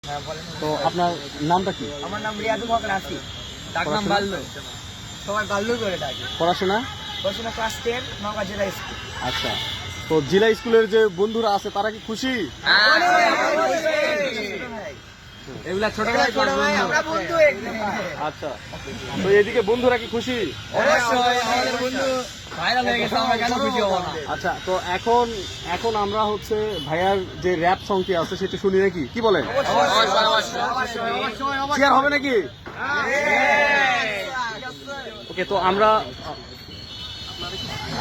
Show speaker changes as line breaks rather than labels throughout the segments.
হ্যাঁ বলেন।
তো আপনার নামটা কি?
আমার নাম রিয়াজুল হক রাশি, ডাক নাম বাল্লু, সবাই বাল্লু করে ডাকে।
পড়াশোনা?
পড়াশোনা ক্লাস 10, নওগাঁ জেলা স্কুল।
আচ্ছা, তো জেলা স্কুলের যে বন্ধুরা আছে তারা কি খুশি?
এগুলা ছোট ভাই, আমরা বন্ধু একদম।
আচ্ছা, তো এদিকে বন্ধুরা কি খুশি?
অবশ্যই, আমাদের বন্ধু ভাইরাল হয়ে গেছে, আমরা কেন খুশি হব না?
আচ্ছা, তো এখন আমরা হচ্ছে ভাইয়ার যে র‍্যাপ সংটি আছে সেটা শুনি নাকি, কি বলেন? শেয়ার হবে নাকি? ওকে, তো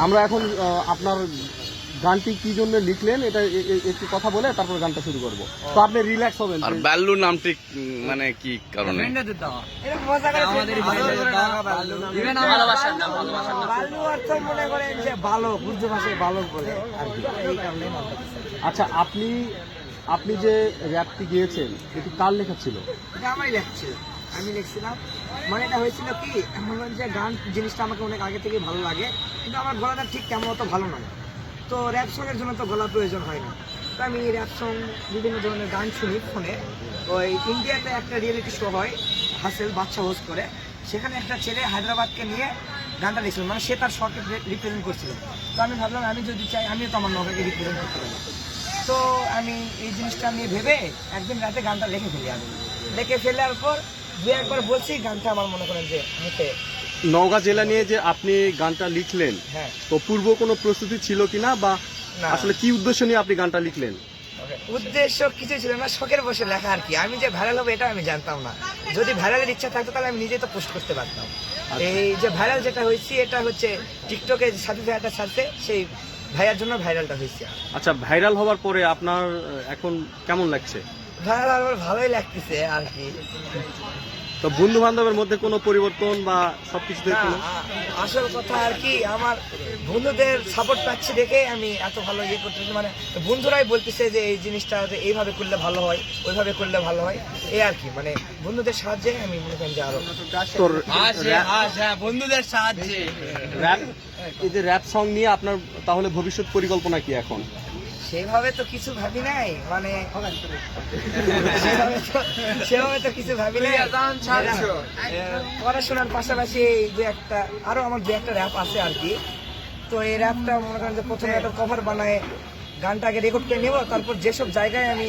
আমরা এখন আপনার গানটি কি জন্য লিখলেন এটা একটু কথা বলে তারপর গানটা শুরু করব। তো আপনি রিল্যাক্স হবেন।
আর বাল্লু নামটি মানে কি কারণে?
বাল্লু অর্থ মনে করেন যে বালক, উর্দু ভাষায় বালক বলে আর কি, এই কারণে নামটা দিয়েছে।
আচ্ছা, আপনি যে র‍্যাপটি গেয়েছেন এটি কার লেখা ছিল?
এটা আমারই লেখছিল, আমি লিখছিলাম। মানে এটা হয়েছিল কি, এমন যে গান জিনিসটা আমাকে অনেক আগে থেকে ভালো লাগে, কিন্তু আমার গলাটা ঠিক কেমন মতো ভালো নয়। তো র্যাপ সঙের জন্য তো গলা প্রয়োজন হয় না, তো আমি র্যাপ সং বিভিন্ন ধরনের গান শুনি ফোনে। ওই ইন্ডিয়াতে একটা রিয়েলিটি শো হয়, হাসেল বাচ্চা হোস্ট করে, সেখানে একটা ছেলে হায়দ্রাবাদকে নিয়ে গানটা লিখছিল, মানে সে তার শহরকে রিপ্রেজেন্ট করছিল। তো আমি ভাবলাম আমি যদি চাই আমিও তো আমার নৌকাকে রিপ্রেজেন্ট করতে পারি। তো আমি এই জিনিসটা নিয়ে ভেবে একদিন রাতে গানটা লিখে ফেলি। আমি লিখে ফেলার পর দু একবার বলছি, গানটা আমার মনে করেন যে মুখে।
নওগাঁ জেলা নিয়ে যে আপনি গানটা লিখলেন,
হ্যাঁ,
তো পূর্ব কোনো প্রস্তুতি ছিল কিনা, বা
না
আসলে কি উদ্দেশ্য নিয়ে আপনি গানটা লিখলেন?
উদ্দেশ্য কিছু ছিল না, শখের বসে লেখা আর কি। আমি যে ভাইরাল হবে এটা আমি জানতাম না। যদি ভাইরালের ইচ্ছা থাকতো তাহলে আমি নিজেই তো পোস্ট করতে পারতাম। এই যে ভাইরাল যেটা হয়েছে এটা হচ্ছে টিকটকে সাথে ভাইয়াটা সাথে, সেই ভাইয়ার জন্য ভাইরালটা হয়েছে।
আচ্ছা, ভাইরাল হওয়ার পরে আপনার এখন কেমন লাগছে?
ভাইরাল আমার ভালোই লাগতেছে আর কি।
তো বন্ধু বান্ধবের মধ্যে কোনো পরিবর্তন বা সবকিছুতে
না,
কোনো?
আসল কথা আর কি, আমার বন্ধুদের সাপোর্ট পাচ্ছি দেখে আমি এত ভালো ইয়ে করতেছি। মানে বন্ধুরাই বলতেছে যে এই জিনিসটা এইভাবে করলে ভালো হয়, ওইভাবে করলে ভালো হয়, এই আর কি। মানে বন্ধুদের সাহায্যে আমি মনে করেন যে আরো বন্ধুদের সাহায্যে
এই যে র‍্যাপ সং নিয়ে আপনার তাহলে ভবিষ্যৎ পরিকল্পনা কি এখন?
সেভাবে তো কিছু ভাবি নাই, মানে সেভাবে তো কিছু ভাবি নাই। পড়াশোনার পাশাপাশি আমার দু একটা র্যাপ আছে আর কি। তো এই র্যাপটা মনে করেন যে প্রথমে একটা কভার বানায় গানটাকে রেকর্ড করে নেবো, তারপর যেসব জায়গায় আমি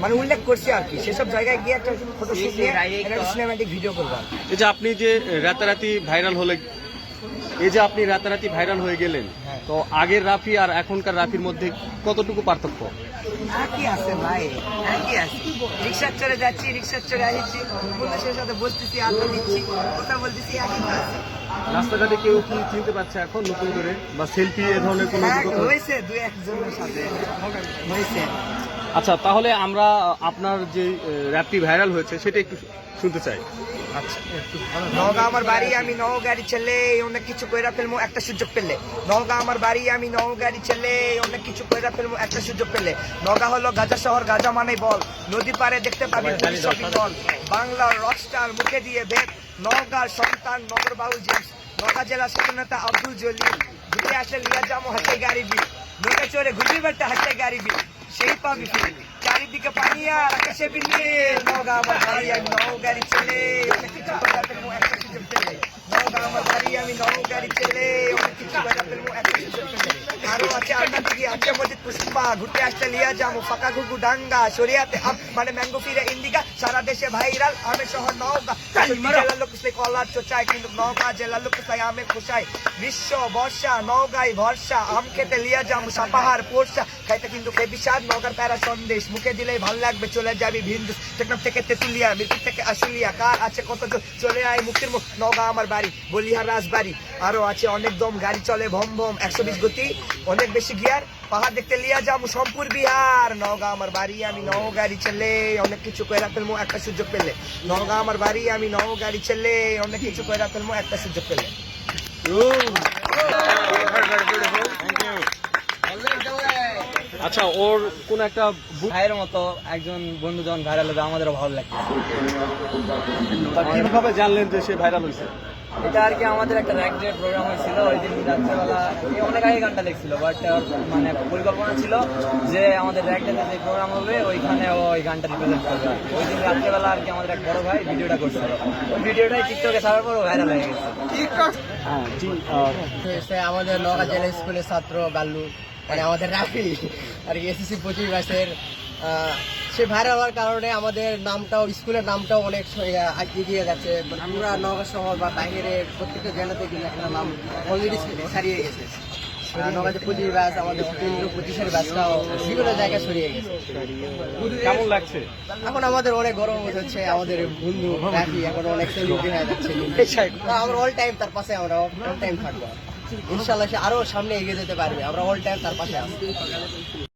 মানে উল্লেখ করছি আর কি, সেসব জায়গায় গিয়ে একটা ফটোশুট নিয়ে একটা সিনেম্যাটিক ভিডিও করবো।
এই যে আপনি যে রাতারাতি ভাইরাল হয়ে গেলেন, তো আগের রাফি আর এখনকার রাফির মধ্যে কতটুকু পার্থক্য?
একই আছে ভাই, একই আছে। রিক্সার চড়ে যাচ্ছি, রিক্সার চড়ে আসছি, বন্ধুদের সাথে বসতেছি, আড্ডা দিচ্ছি, কথা বলতেছি, একই আছে।
রাস্তাঘাটে কেউ কি চিনতে পারছে এখন নতুন করে, বা সেলফি এ ধরনের কোনো?
হয়েছে দু একজনের সাথে হয়েছে।
আচ্ছা, তাহলে আমরা আপনার যে র‍্যাপটি ভাইরাল হয়েছে সেটা একটু শুনতে চাই।
আচ্ছা, নওগাঁ আমার বাড়ি, আমি নওগাঁরই ছেলে, অনেক কিছু কইরা ফেলবো একটা সুযোগ পেলে। নওগাঁ আমার বাড়ি, আমি নওগাঁরই ছেলে, অনেক কিছু কইরা ফেলবো একটা সুযোগ পেলে। নওগাঁ হলো গাজা শহর, গাজা মানে বল, নদী পারে দেখতে পাবি শপিং মল। বাংলার রকস্টার মুখে দিয়ে ভেদ, নওগাঁর সন্তান নগর বাবু জেমস। নওগাঁ জেলার স্বাধীনতা আব্দুল জলিল, ঘুরে আসে লিয়া জামো হাতে গাড়ি বি, নৌকা চড়ে ঘুরবি বেড়তে হাতে গাড়ি বি, সেই পাবি ফিল চারিদিকে পানি আর আকাশে বিলিয়ে। নওগাঁ আমার বাড়ি, আমি নওগাঁরই ছেলে, অনেক কিছু কইরা ফেলবো একটা সুযোগ পেলে। নওগাঁ আমার বাড়ি, আমি নওগাঁরই ছেলে, অনেক কিছু কইরা ফেলবো একটা সুযোগ পেলে। আরো আছে আন্না দিকে আছে মজিদ পুষ্পা, ঘুরতে আসতে লিয়া যাবো ফাঁকা ঘুঘু ডাঙ্গা, শরিয়াতে আম মানে ম্যাঙ্গো ফিরে ইন্ডিকা, সারা দেশে ভাইরাল আমের শহর নওগাঁ। জেলার লোক সে কলার চোচায়, কিন্তু নওগাঁ জেলার লোক তাই আমের খোসায়। গ্রীষ্ম বর্ষা নওগাঁয় ভরসা, আম খেতে লিয়া যাবো সাপাহার পোরসা, খাইতে কিন্তু খেবি স্বাদ নওগাঁর প্যারা সন্দেশ, মুখে দিলেই ভাল লাগবে চলে যাবি ভিন্দুস। টেকনাফ থেকে তেতুলিয়া, মিরপুর থেকে আশুলিয়া, কার আছে কত চলে আয় মুক্তির মুখ। নওগাঁ আমার বাড়ি, বলিহার রাজবাড়ি, আরো আছে অনেক দম, গাড়ি চলে ভম ভম 120 গতি, অনেক বেশি গিয়ার, পাহাড় দেখতে লিয়া যাবো সম্পুর বিহার। নওগাঁ আমার বাড়ি, আমি নওগাঁরই ছেলে, অনেক কিছু কইরা ফেলবো একটা সুযোগ পেলে। নওগাঁ আমার বাড়ি, আমি নওগাঁরই ছেলে, অনেক কিছু কইরা ফেলবো একটা সুযোগ পেলে।
আচ্ছা, ওর কোন একটা
ভাইয়ের মতো একজন বন্ধু যখন ভাইরাল হবে আমাদেরও ভালো লাগবে।
কিভাবে জানলেন যে সে ভাইরাল হয়েছে?
এটা আর কি আমাদের একটা র্যাক ডে প্রোগ্রাম হয়েছিল ওই দিন রাত্রেবেলা অনেক আগে গানটা লিখছিল বাট মানে পরিকল্পনা ছিল যে আমাদের র্যাক ডেতে যে প্রোগ্রাম হবে ওইখানে ওই গানটা রিপ্রেজেন্ট করবে আর কি। ওই দিন রাত্রেবেলা আর কি আমাদের এক বড় ভাই ভিডিওটা করছিল, ওই ভিডিওটাই টিকটকে ছাড়ার পর ভাইরাল হয়ে গেছে।
হ্যাঁ জি
সে আমাদের নওগাঁ জেলা স্কুলের ছাত্র গাল্লু, মানে আমাদের রাফি আর কি এসএসসি 25 ব্যাচের। সে ভাইরাল হওয়ার কারণে আমাদের নামটাও, স্কুলের নামটাও অনেক এগিয়ে যাচ্ছে। মানে আমরা নওগাঁ শহর বা বাইরে প্রত্যেকটা জেলাতে কিন্তু একটা নাম অলরেডি ছাড়িয়ে গেছে। নওগাঁ যে 25 ব্যাচ, আমাদের 25-এর ব্যাচটাও বিভিন্ন জায়গায় ছড়িয়ে গেছে।
কেমন লাগছে?
এখন আমাদের অনেক গর্ব বোধ হচ্ছে, আমাদের বন্ধু রাফি এখন অনেক সেলিব্রিটি হয়ে যাচ্ছে। আমরা অল টাইম তার পাশে, আমরা অল টাইম থাকবো ইনশাল্লাহ। সে আরো সামনে এগিয়ে যেতে পারবে, আমরা অল টাইম তার পাশে আছি।